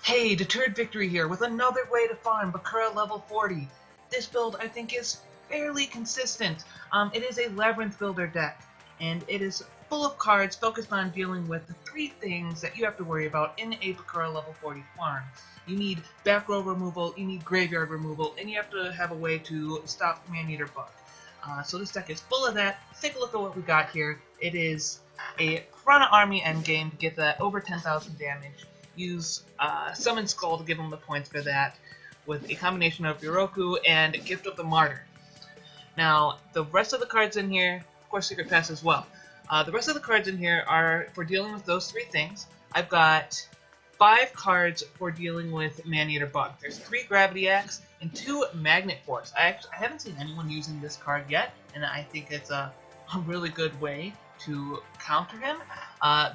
Hey, DeterredVictory here with another way to farm Bakura level 40. This build I think is fairly consistent. It is a Labyrinth Builder deck, and it is full of cards focused on dealing with the three things that you have to worry about in a Bakura level 40 farm. You need back row removal, you need graveyard removal, and you have to have a way to stop Man-Eater Bug. So this deck is full of that. Let's take a look at what we got here. It is a Piranha Army endgame to get that over 10,000 damage. Use Summon Skull to give him the points for that, with a combination of Yoroku and Gift of the Martyr. Now, the rest of the cards in here, of course Secret Pass as well. The rest of the cards in here are for dealing with those three things. I've got 5 cards for dealing with Man-Eater Bug. There's 3 Gravity Axe and 2 Magnet Force. I haven't seen anyone using this card yet, and I think it's a really good way to counter him.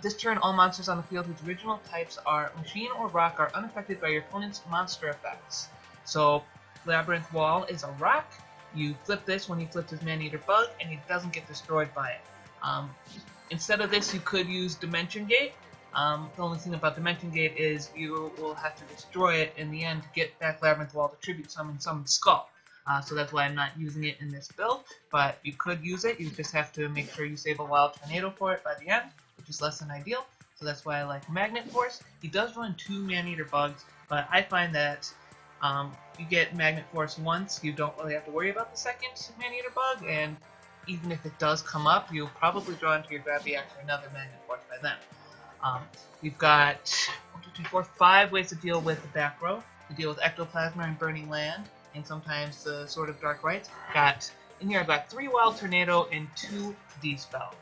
This turn, all monsters on the field whose original types are Machine or Rock are unaffected by your opponent's monster effects. So, Labyrinth Wall is a rock. You flip this when he flips his Man-Eater Bug, and he doesn't get destroyed by it. Instead of this, you could use Dimension Gate. The only thing about Dimension Gate is you will have to destroy it in the end to get back Labyrinth Wall to tribute summon Skull. So that's why I'm not using it in this build, but you could use it. You just have to make sure you save a Wild Tornado for it by the end, which is less than ideal. So that's why I like Magnet Force. He does run 2 Man-Eater Bugs, but I find that you get Magnet Force once, you don't really have to worry about the second Man-Eater Bug, and even if it does come up, you'll probably draw into your Gravity Axe or another Magnet Force by then. We've got 1, 2, 3, 4, 5 ways to deal with the back row. To deal with Ectoplasma and Burning Land, and sometimes the Sword of Dark Rites. In here I've got 3 Wild Tornado and 2 D-Spell.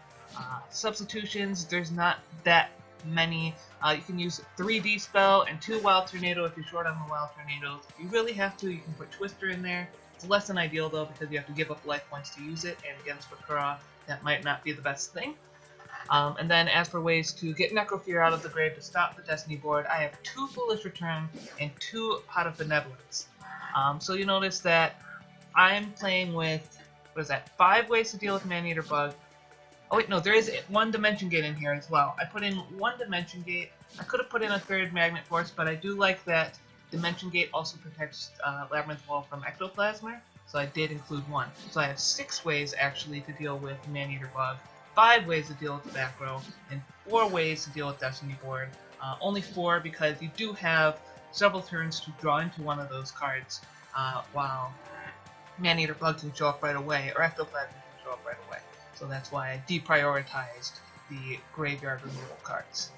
Substitutions, there's not that many. You can use 3 D-Spell and 2 Wild Tornado if you're short on the Wild Tornadoes. If you really have to, you can put Twister in there. It's less than ideal though because you have to give up life points to use it, and against Bakura that might not be the best thing. And then as for ways to get Necrofear out of the grave to stop the Destiny board, I have 2 Foolish Return and 2 Pot of Benevolence. So you notice that I'm playing with, 5 ways to deal with Man-Eater Bug. Oh wait, no, there is 1 Dimension Gate in here as well. I put in 1 Dimension Gate. I could have put in a 3rd Magnet Force, but I do like that Dimension Gate also protects Labyrinth Wall from Ectoplasma, so I did include 1. So I have 6 ways actually to deal with Man-Eater Bug, 5 ways to deal with the back row, and 4 ways to deal with Destiny board. Only 4 because you do have several turns to draw into one of those cards, while Man-Eater Bug can show up right away, or Ectoplasma can show up right away. So that's why I deprioritized the graveyard removal cards.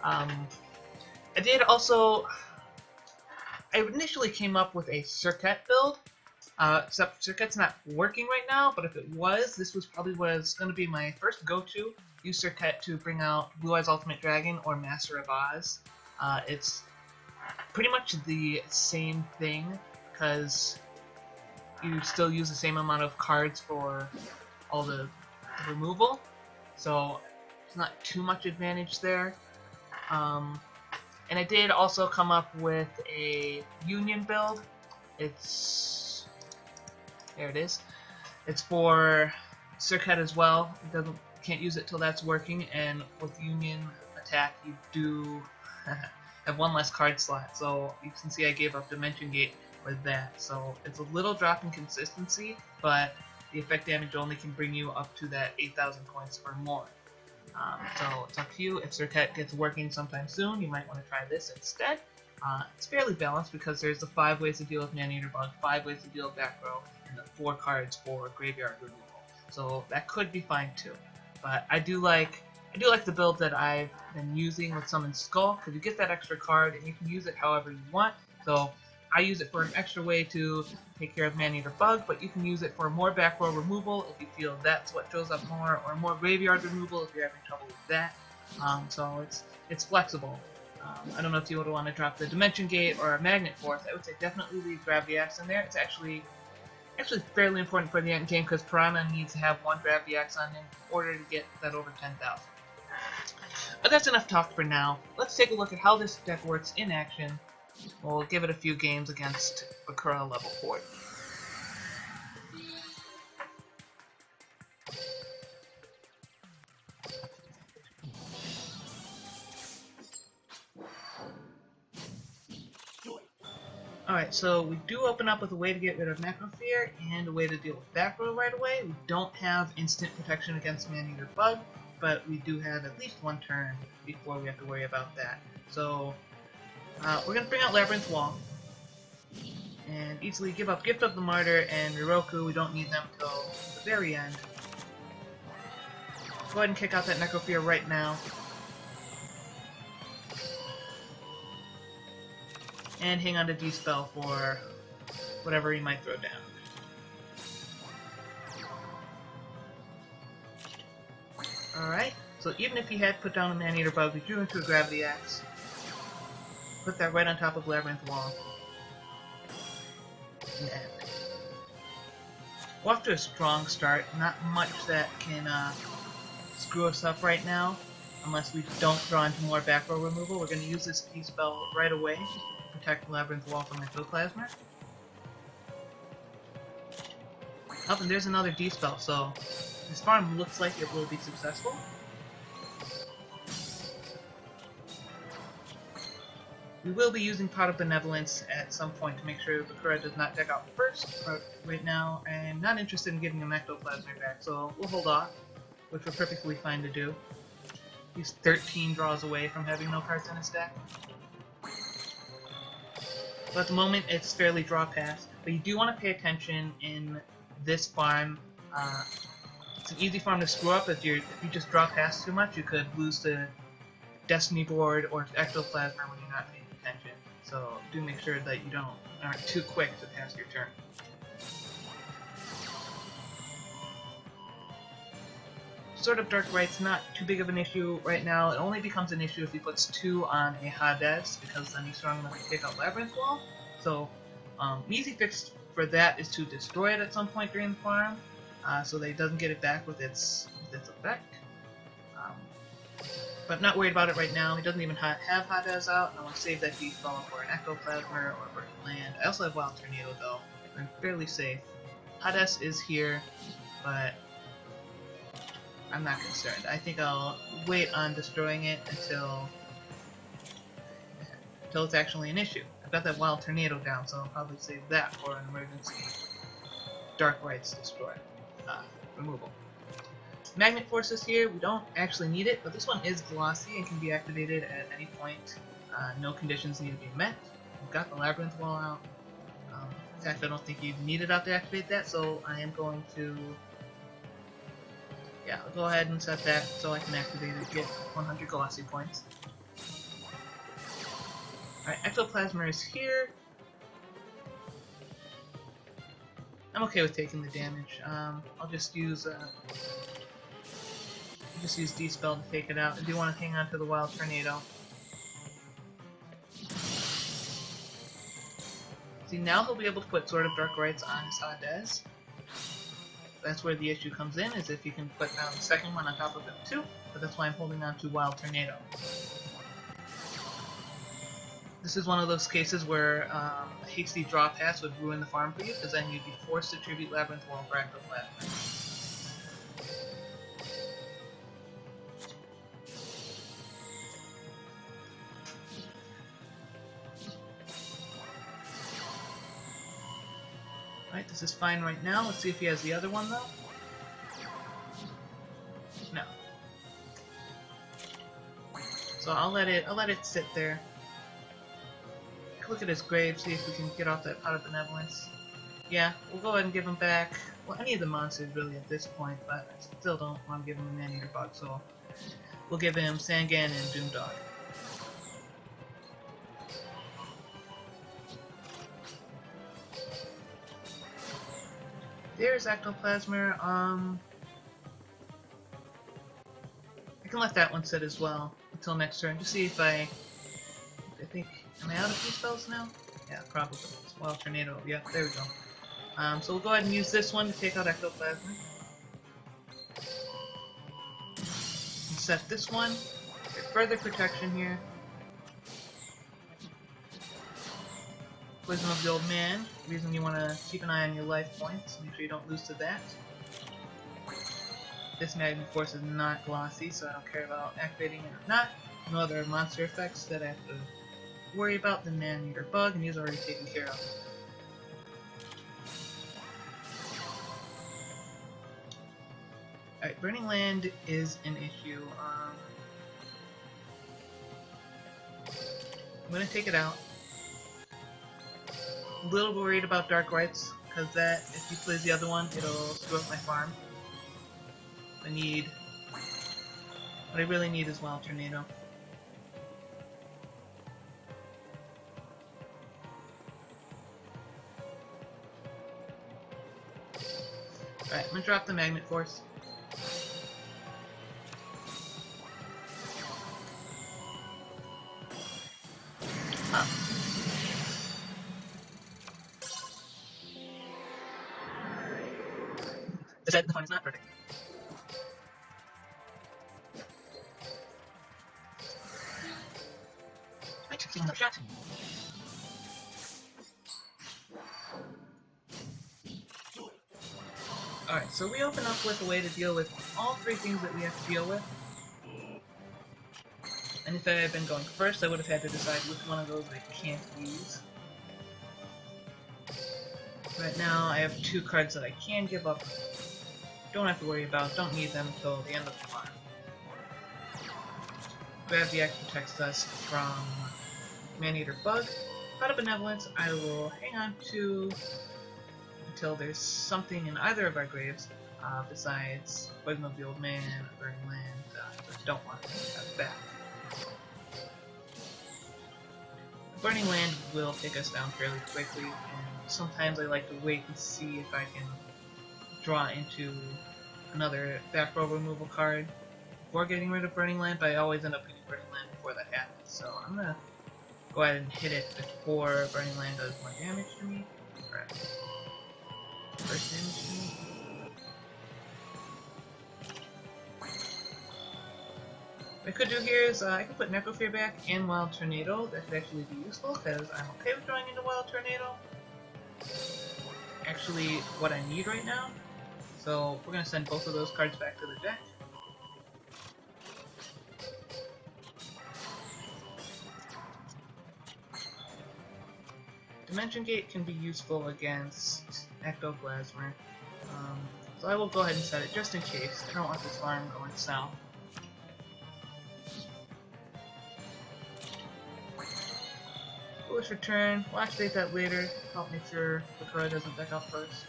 I initially came up with a Circuit build, except Circuit's not working right now, but if it was, this was probably what was going to be my first go-to. Use Circuit to bring out Blue Eyes Ultimate Dragon or Master of Oz. It's pretty much the same thing, because you still use the same amount of cards for all the removal, so it's not too much advantage there. And I did also come up with a Union build. There it is. It's for Circuit as well. Can't use it till that's working, and with Union attack you do have 1 less card slot, so you can see I gave up Dimension Gate with that. So it's a little drop in consistency, but the effect damage only can bring you up to that 8,000 points or more. So it's up to you. If Circuit gets working sometime soon, you might want to try this instead. It's fairly balanced because there's the 5 ways to deal with Man-Eater Bug, 5 ways to deal with back row, and the 4 cards for graveyard removal. So that could be fine too. But I do like the build that I've been using with Summon Skull, because you get that extra card and you can use it however you want. So I use it for an extra way to take care of Man-Eater Bug, but you can use it for more back row removal if you feel that's what shows up more, or more graveyard removal if you're having trouble with that. So it's flexible. I don't know if you would want to drop the Dimension Gate or a Magnet Force. I would say definitely leave Gravity Axe in there. It's actually fairly important for the end game because Piranha needs to have 1 Gravity Axe on him in order to get that over 10,000. But that's enough talk for now. Let's take a look at how this deck works in action. We'll give it a few games against Bakura level 40. Alright, so we do open up with a way to get rid of Necrofear and a way to deal with Bakura right away. We don't have instant protection against Man-Eater Bug, but we do have at least one turn before we have to worry about that. So, we're going to bring out Labyrinth Wall and easily give up Gift of the Martyr and Riroku. We don't need them till the very end. Go ahead and kick out that Necrofear right now. And hang on to D-Spell for whatever he might throw down. Alright, so even if he had put down a Man-Eater Bug, we drew into a Gravity Axe. Put that right on top of Labyrinth Wall. And end. We're off to a strong start. Not much that can screw us up right now, unless we don't draw into more back row removal. We're going to use this D-Spell right away to protect the Labyrinth Wall from Ectoplasma. Oh, and there's another D-Spell, so this farm looks like it will be successful. We will be using Pot of Benevolence at some point to make sure Bakura does not deck out first, but right now I'm not interested in giving him Ectoplasma back, so we'll hold off, which we're perfectly fine to do. He's 13 draws away from having no cards in his deck. But at the moment it's fairly draw pass, but you do want to pay attention in this farm. It's an easy farm to screw up. If you just draw past too much, you could lose the Destiny board or Ectoplasma when you're not paying attention. So do make sure that you aren't too quick to pass your turn. Sword of Dark Right's not too big of an issue right now. It only becomes an issue if he puts 2 on a Hades, because then he's strong enough to take out Labyrinth Wall. So, an easy fix for that is to destroy it at some point during the farm, so that he doesn't get it back with its effect. But not worried about it right now. He doesn't even have Hades out, and I want to save that D-Spell for an Ectoplasma or for land. I also have Wild Tornado though. I'm fairly safe. Hades is here, but I'm not concerned. I think I'll wait on destroying it until it's actually an issue. I've got that Wild Tornado down, so I'll probably save that for an emergency Dark Rights destroy removal. Magnet Force is here. We don't actually need it, but this one is glossy and can be activated at any point. No conditions need to be met. We've got the Labyrinth Wall out. In fact, I don't think you need it out to activate that, so I am going to... Yeah, I'll go ahead and set that so I can activate it, get 100 glossy points. Alright, Ectoplasma is here. I'm okay with taking the damage. I'll just use D-Spell to take it out. I do want to hang on to the Wild Tornado. See, now he'll be able to put Sword of Dark Rights on his Hades. That's where the issue comes in, is if you can put down the second one on top of it too, but that's why I'm holding on to Wild Tornado. This is one of those cases where a hasty draw pass would ruin the farm for you, because then you'd be forced to tribute Labyrinth Wall for Ectoplasma. Alright, this is fine right now. Let's see if he has the other one though. No. So I'll let it sit there. Look at his grave, see if we can get off that Pot of Benevolence. Yeah, we'll go ahead and give him back, well, any of the monsters really at this point, but I still don't want to give him a Man-Eater Bug, so we'll give him Sangan and Doomdog. There's Ectoplasma. I can let that one sit as well until next turn to see if I think, am I out of these spells now? Yeah, probably. It's Wild Tornado. Yeah, there we go. So we'll go ahead and use this one to take out Ectoplasma. And set this one. Get further protection here. Poison of the Old Man. Reason you want to keep an eye on your life points. Make sure you don't lose to that. This Magnet Force is not glossy, so I don't care about activating it or not. No other monster effects that I have to worry about the man-eater bug, and he's already taken care of. Alright, Burning Land is an issue. I'm gonna take it out. A little worried about Dark Rites, because that, if he plays the other one, it'll screw up my farm. What I really need is Wild Tornado. Alright, I'm gonna drop the Magnet Force. Oh. The set, the fun is not perfect. I took another shot. Alright, so we open up with a way to deal with all three things that we have to deal with. And if I had been going first, I would have had to decide which one of those I can't use. Right now, I have two cards that I can give up. Don't have to worry about, don't need them until the end of the farm. Gravity Act protects us from Man-Eater Bug. Out of Benevolence, I will hang on to until there's something in either of our graves besides Poison of the Old Man, Burning Land, that I don't want to have back. Burning Land will take us down fairly quickly, and sometimes I like to wait and see if I can draw into another back row removal card before getting rid of Burning Land, but I always end up getting Burning Land before that happens, so I'm gonna go ahead and hit it before Burning Land does more damage to me. Correct. First damage to me. What I could do here is I could put Necrofear back and Wild Tornado. That could actually be useful because I'm okay with drawing into Wild Tornado. Actually, what I need right now. So we're going to send both of those cards back to the deck. Dimension Gate can be useful against Ectoplasmer. So I will go ahead and set it just in case. I don't want this farm going south. Foolish Return. We'll activate that later. Help make sure Bakura doesn't deck out first.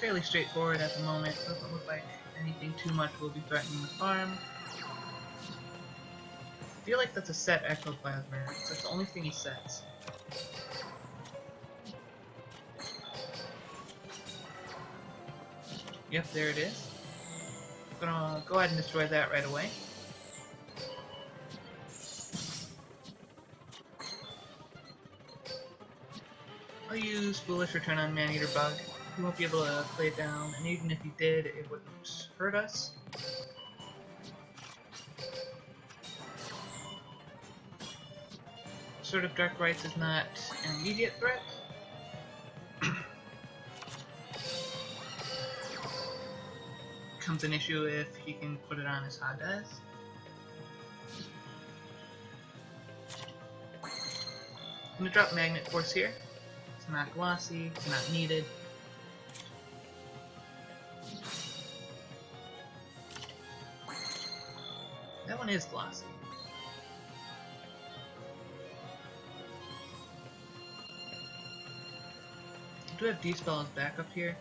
Fairly straightforward at the moment. Doesn't look like anything too much will be threatening the farm. I feel like that's a set Ectoplasmer. That's the only thing he sets. Yep, there it is. I'm gonna go ahead and destroy that right away. I'll use Foolish Return on Man-Eater Bug. He won't be able to play it down, and even if he did, it wouldn't hurt us. Sort of Dark Rites is not an immediate threat. Becomes an issue if he can put it on his Hades. I'm gonna drop Magnet Force here. It's not glossy, it's not needed. That one is glossy. I do have D-Spell as backup here.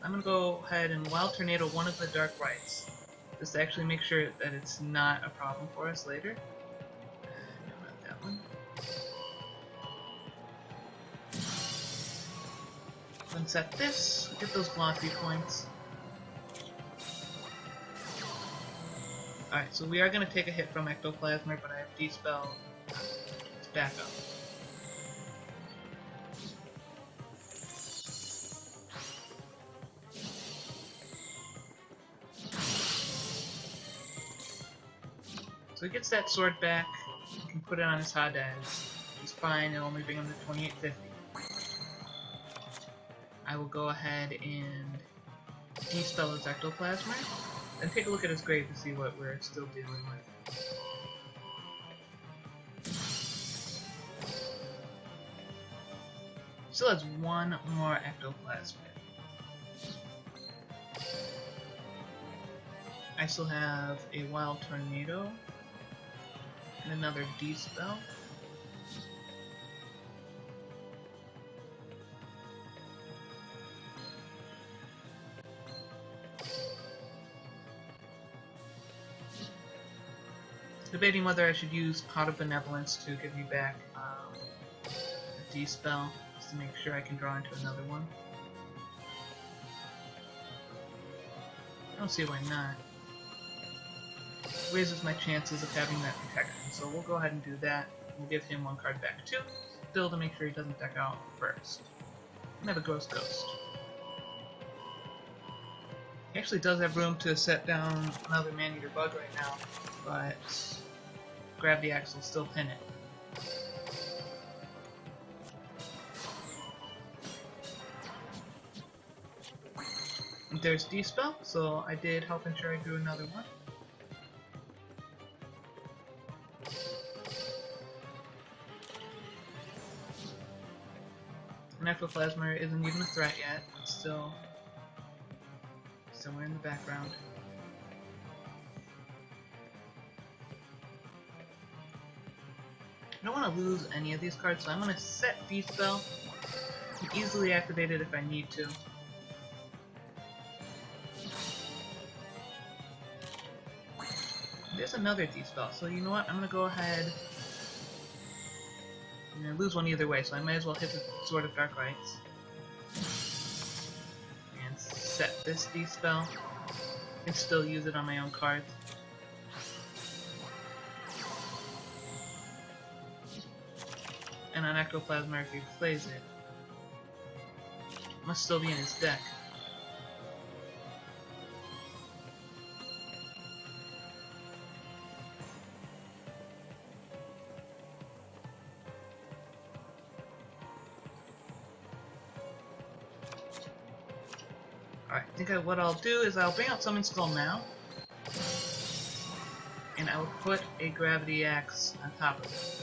I'm gonna go ahead and Wild Tornado one of the Dark Rites, just to actually make sure that it's not a problem for us later. No, not that one. Then set this, get those glossy points. Alright, so we are going to take a hit from Ectoplasmer, but I have D-Spell to back up. So he gets that sword back, he can put it on his Hades. He's fine, it'll only bring him to 2850. I will go ahead and dispel his ectoplasma, and take a look at his grave to see what we're still dealing with. Still has one more ectoplasmid. I still have a wild tornado and another dispel. Debating whether I should use Pot of Benevolence to give you back a dispel, just to make sure I can draw into another one. I don't see why not. Raises my chances of having that protection, so we'll go ahead and do that. We'll give him one card back too, still to make sure he doesn't deck out first. And have a Gross Ghost. He actually does have room to set down another Man-Eater Bug right now, but Gravity Axe will still pin it. There's Dispel, so I did help ensure I drew another one. An Ectoplasma isn't even a threat yet, it's still somewhere in the background. I don't want to lose any of these cards, so I'm going to set Dispel and easily activate it if I need to. There's another Dispel, so you know what? I'm going to go ahead. I'm going to lose one either way, so I might as well hit the Sword of Dark Rites. And set this Dispel. And still use it on my own cards. And on Ectoplasma, if he plays it, must still be in his deck. Alright, I think what I'll do is I'll bring out Summon Skull now, and I will put a Gravity Axe on top of it.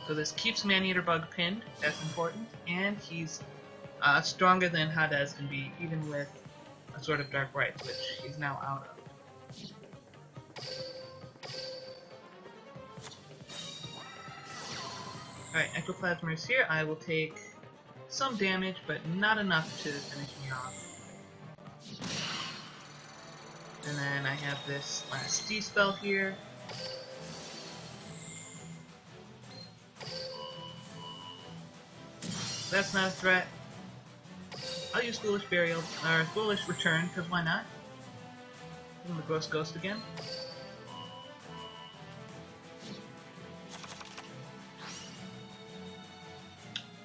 So this keeps Man-Eater Bug pinned, that's important, and he's stronger than Hades can be, even with a Sword of Dark Rites, which he's now out of. Alright, Ectoplasma is here. I will take some damage, but not enough to finish me off. And then I have this last Dispel here. That's not a threat. I'll use Foolish Burial, or Foolish Return, because why not? Give him the Gross Ghost again.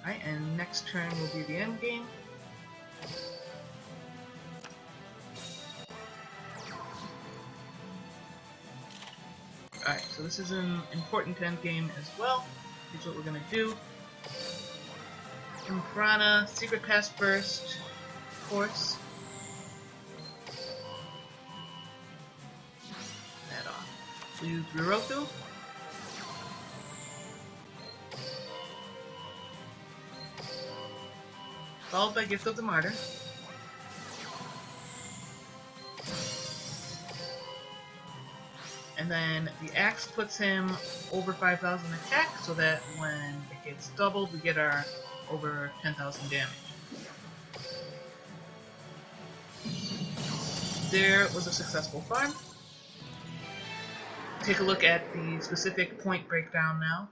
Alright, and next turn will be the end game. Alright, so this is an important end game as well. Here's what we're gonna do. Piranha, Secret Pass first, of course. That off. We'll use Riroku. Followed by Gift of the Martyr. And then the Axe puts him over 5,000 attack, so that when it gets doubled, we get our over 10,000 damage. There was a successful farm. Take a look at the specific point breakdown now.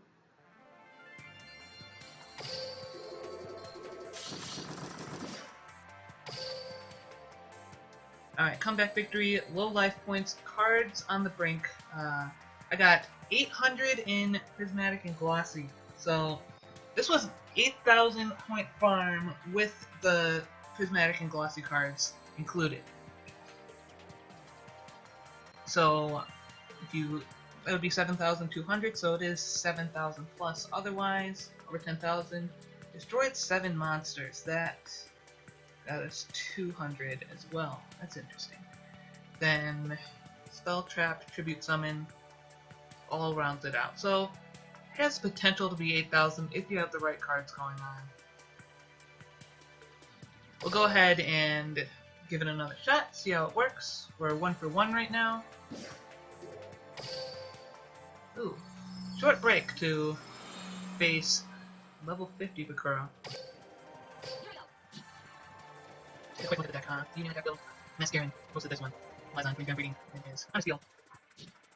Alright, comeback victory, low life points, cards on the brink. I got 800 in Prismatic and Glossy, so this was 8,000 point farm with the Prismatic and Glossy cards included. So, that would be 7,200, so it is 7,000 plus otherwise, over 10,000. Destroyed 7 monsters. That got us 200 as well. That's interesting. Then Spell Trap, Tribute Summon, all rounded out. So it has potential to be 8,000 if you have the right cards going on. We'll go ahead and give it another shot, see how it works. We're 1 for 1 right now. Ooh, short break to face level 50 Bakura. Take a quick look at the deck, huh? Union deck build. Mascarin posted this one. Lies on Green Grand Breeding and is on a steal.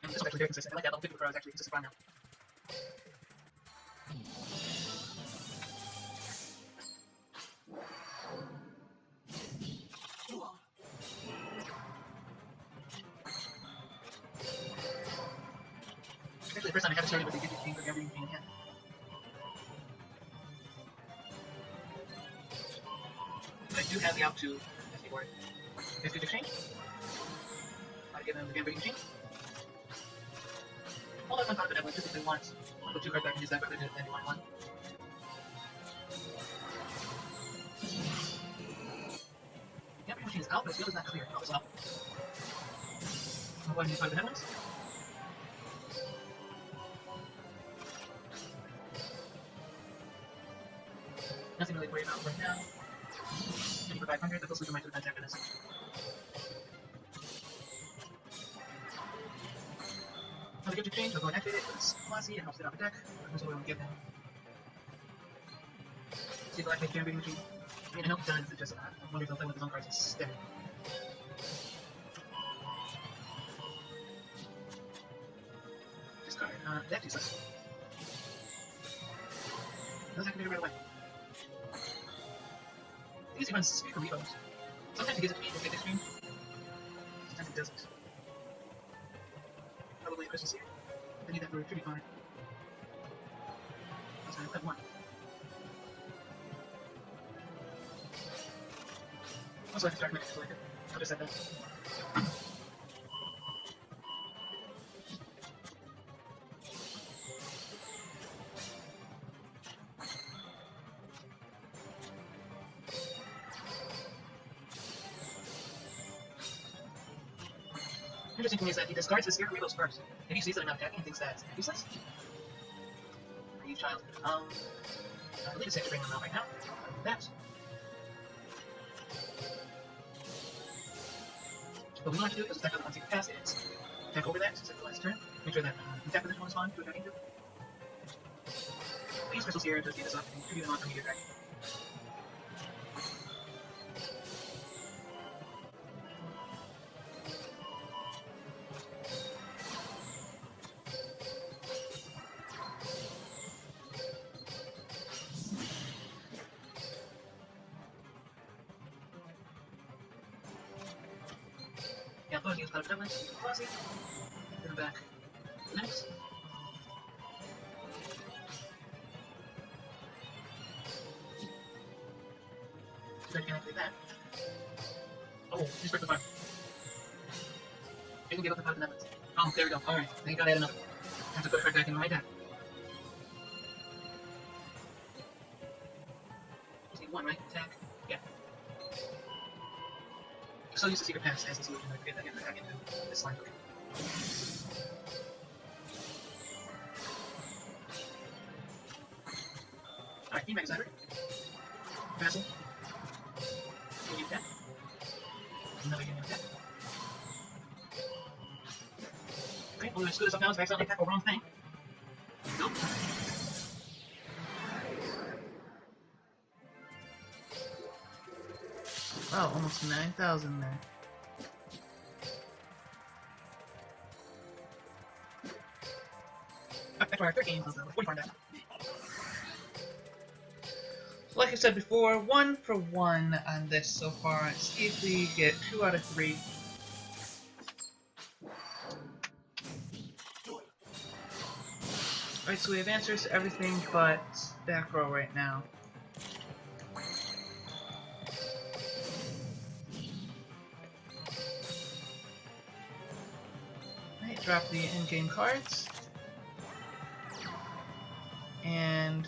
And this one's actually very consistent. I like that. Level 50 Bakura is actually consistent prime now. Actually, the first time I haven't started with the Green Grand Breeding in hand. But I do have the out to SD board. Let's do the exchange. I'll give them the Grand Breeding exchange. Hold up on top of that one just if they want. I'll put 2 cards back and use that rather than one. The Grand Breeding machine is out, but its field is not clear. Oh, it's out. I'll go ahead and use 5 of the headlines. Nothing really to worry about right now. Maybe for 500, but they'll sleep in my 2 defense after this. Another gift exchange, I'll go and activate it, but it's classy and helps it out the deck. That's what we want to give him. See if I'll activate the Grand Breeding machine. I mean, I know he does, it's just, I wonder if he'll play with his own cards instead. Discard. Deck useless. Does activate it right away. It usually runs Speaker Repos. Sometimes it gives it to me in the extreme. Sometimes it doesn't. Probably Christmas here. I need that for a tribute card. That's going to clip 1. Also, I can start my next selector. I'll just set that. Interesting to me is that he discards his Scarecrow first. If he sees that I'm not attacking, he thinks that's useless. Naive child. I believe it's safe to bring them out right now. That. What we want to do, because the deck doesn't want to pass, is attack over that, set the last turn. Make sure that attack position will respond to attacking them. I use crystals here to speed this up and preview them on for meteor attack. Yeah, I'm going to use Cloud Devils, Classy, put them back next. So I can activate that. Oh, just break the fire. I can give up the Cloud Devils. Oh, there we go. Alright, thank God I had enough. I have to put right back in my deck. Just need 1, right? Attack. Yeah. So use the secret pass as the solution to get that back into this line. Alright, Emax Cyber. Castle. Union attack. Another union attack. Okay, we're going to screw this up now. It's accidentally attack over wrong thing. Nope. Wow, almost 9,000 there. Back to our third game of the 40 deck. Like I said before, 1 for 1 on this so far. Let's see if we get 2 out of 3. Alright, so we have answers to everything but back row right now. Alright, drop the in-game cards. And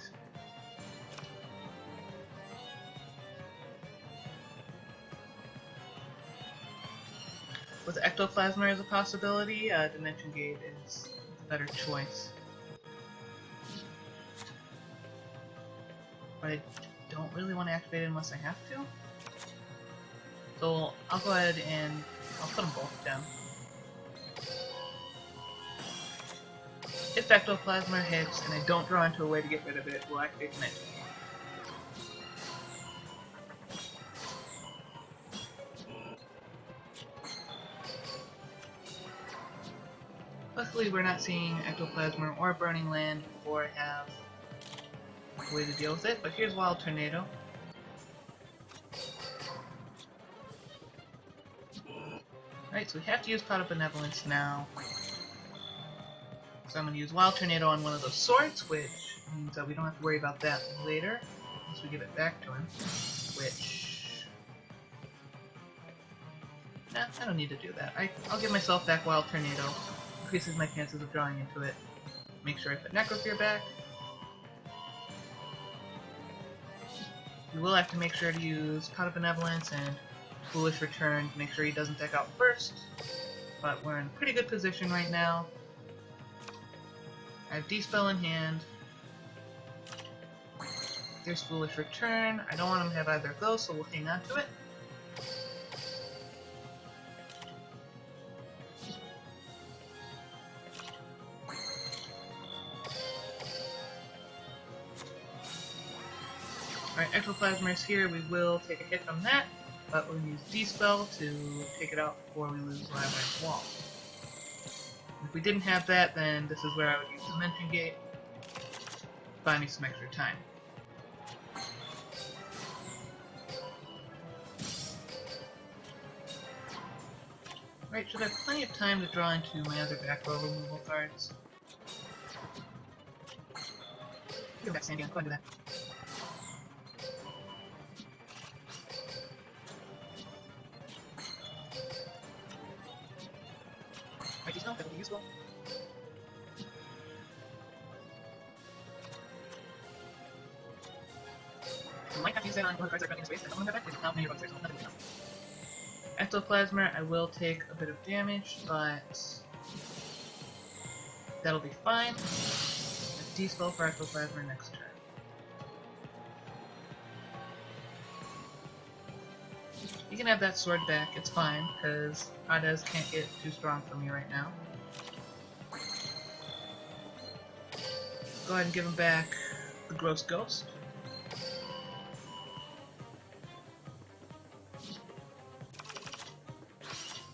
With Ectoplasma as a possibility, Dimension Gate is a better choice. But I don't really want to activate it unless I have to. So I'll go ahead and I'll put them both down. If Ectoplasma hits and I don't draw into a way to get rid of it, we'll activate Dimension Gate. Luckily, we're not seeing Ectoplasma or Burning Land before I have a way to deal with it, but here's Wild Tornado. Alright, so we have to use Pot of Benevolence now. So I'm going to use Wild Tornado on one of those swords, which means that we don't have to worry about that later, once we give it back to him, which... Nah, I don't need to do that. I'll give myself back Wild Tornado. Increases my chances of drawing into it. Make sure I put Necrofear back. We will have to make sure to use Pot of Benevolence and Foolish Return to make sure he doesn't deck out first. But we're in a pretty good position right now. I have D-Spell in hand. There's Foolish Return. I don't want him to have either of those, so we'll hang on to it. Alright, Ectoplasma is here. We will take a hit from that, but we'll use D-Spell to take it out before we lose Labyrinth Wall. If we didn't have that, then this is where I would use Dimension Gate. Buy me some extra time. Right, should have plenty of time to draw into my other back row removal cards. Go back, Sandy, go ahead and do that. That would be useful. You might have to use that on one of the cards that are running in space, and someone have that, not many of them, so nothing will count. Ectoplasma, I will take a bit of damage, but that'll be fine. D-Spell for Ectoplasma next turn. You can have that sword back, it's fine, because Hades can't get too strong for me right now. Go ahead and give him back the Gross Ghost.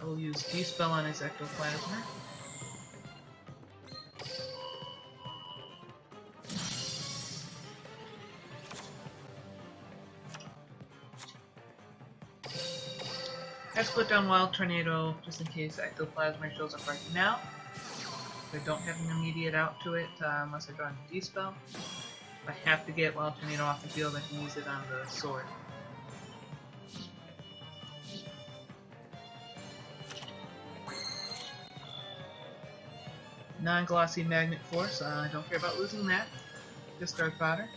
I will use D-Spell on his Ectoplasma. I split down Wild Tornado just in case Ectoplasma shows up right now. I don't have an immediate out to it unless I draw a D-Spell. If I have to get Wild Tornado off the field, I can use it on the sword. Non-glossy Magnet Force, I don't care about losing that. Discard fodder.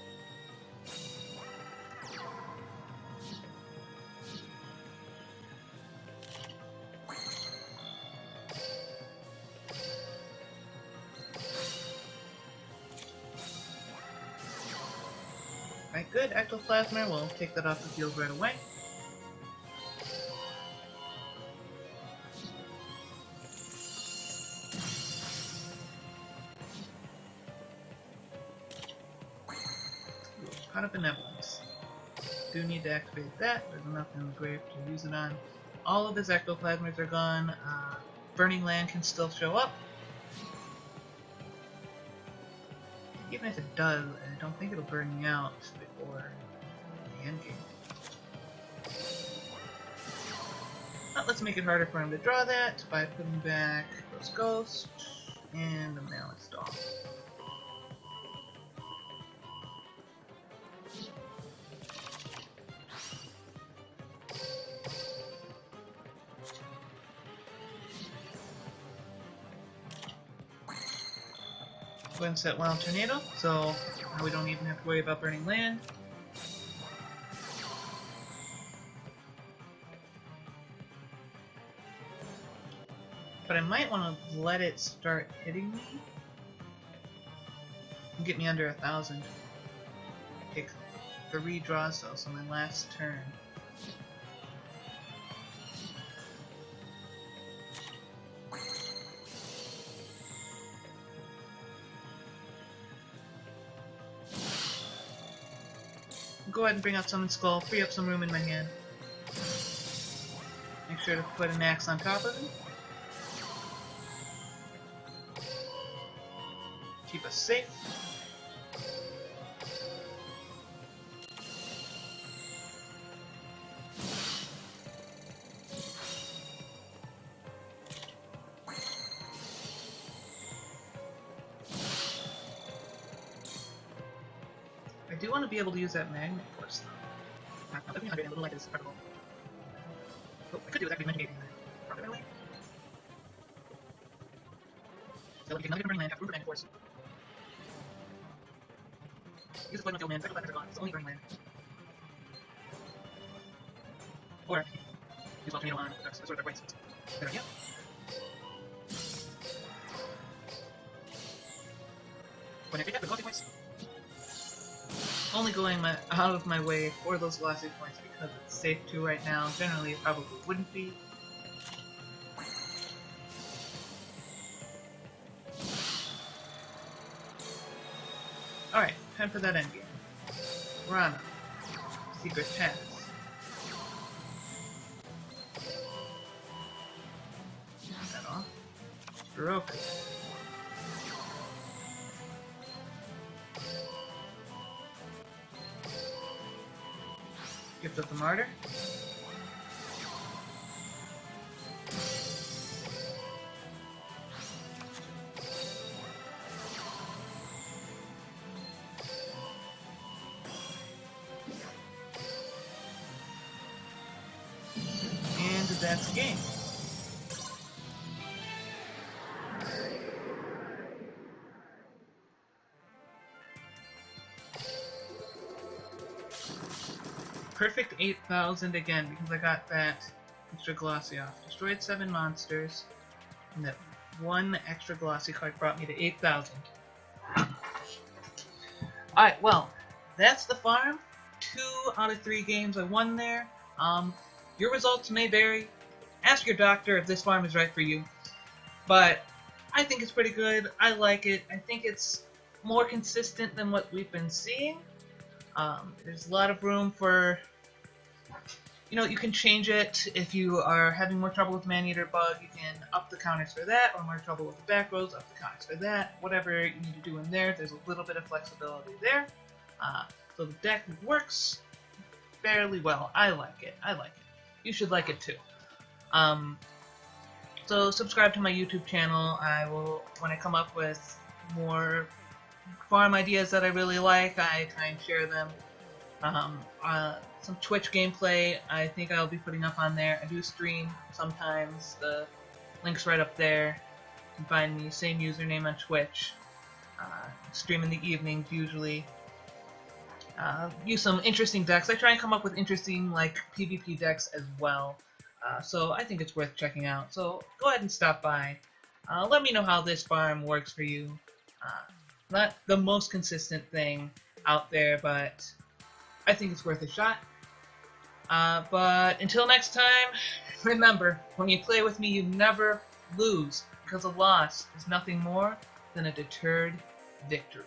Alright, good. Ectoplasma, we'll take that off the field right away. Pot of Benevolence. Do need to activate that. There's enough in the grave to use it on. All of his Ectoplasmas are gone. Burning Land can still show up. Even if it does, I don't think it'll burn me out before the end game. But let's make it harder for him to draw that by putting back Gross Ghost and the Malice Doll. Go ahead and set Wild Tornado, so now we don't even have to worry about Burning Land. But I might want to let it start hitting me. And get me under 1,000. Take 3 draws though, so my last turn. Go ahead and bring out Summon Skull, free up some room in my hand. Make sure to put an axe on top of it. Keep us safe. I do want to be able to use that magnet force though. Let me a little like this particle. Oh, I could do it actually mitigating that. Probably right away. So let me take another different land, have room for magnet force. Use the Flood no land, cycle back it's only burning land. Or use Volcano on that's sort of dark ways. There we go. When I pick up the glossy points. Only going out of my way for those glossy points because it's safe to right now. Generally it probably wouldn't be. Alright, time for that endgame. Rana. Secret Pass. Knock that off. Broken. Gift of the Martyr. And that's game. Perfect 8,000 again because I got that extra glossy off. Destroyed 7 monsters, and that 1 extra glossy card brought me to 8,000. Alright, well, that's the farm. 2 out of 3 games I won there. Your results may vary. Ask your doctor if this farm is right for you. But I think it's pretty good. I like it. I think it's more consistent than what we've been seeing. There's a lot of room for, you can change it. If you are having more trouble with Man-Eater Bug, you can up the counters for that, or more trouble with the back rows, up the counters for that. Whatever you need to do in there, there's a little bit of flexibility there. So the deck works fairly well. I like it. You should like it too. So subscribe to my YouTube channel. I will, when I come up with more farm ideas that I really like, I try and share them. Some Twitch gameplay I think I'll be putting up on there. I do stream sometimes. The link's right up there. You can find me, same username on Twitch. Stream in the evenings usually. Use some interesting decks. I try and come up with interesting PvP decks as well. So I think it's worth checking out. So go ahead and stop by. Let me know how this farm works for you. Not the most consistent thing out there, but I think it's worth a shot. But until next time, remember, when you play with me, you never lose, because a loss is nothing more than a deterred victory.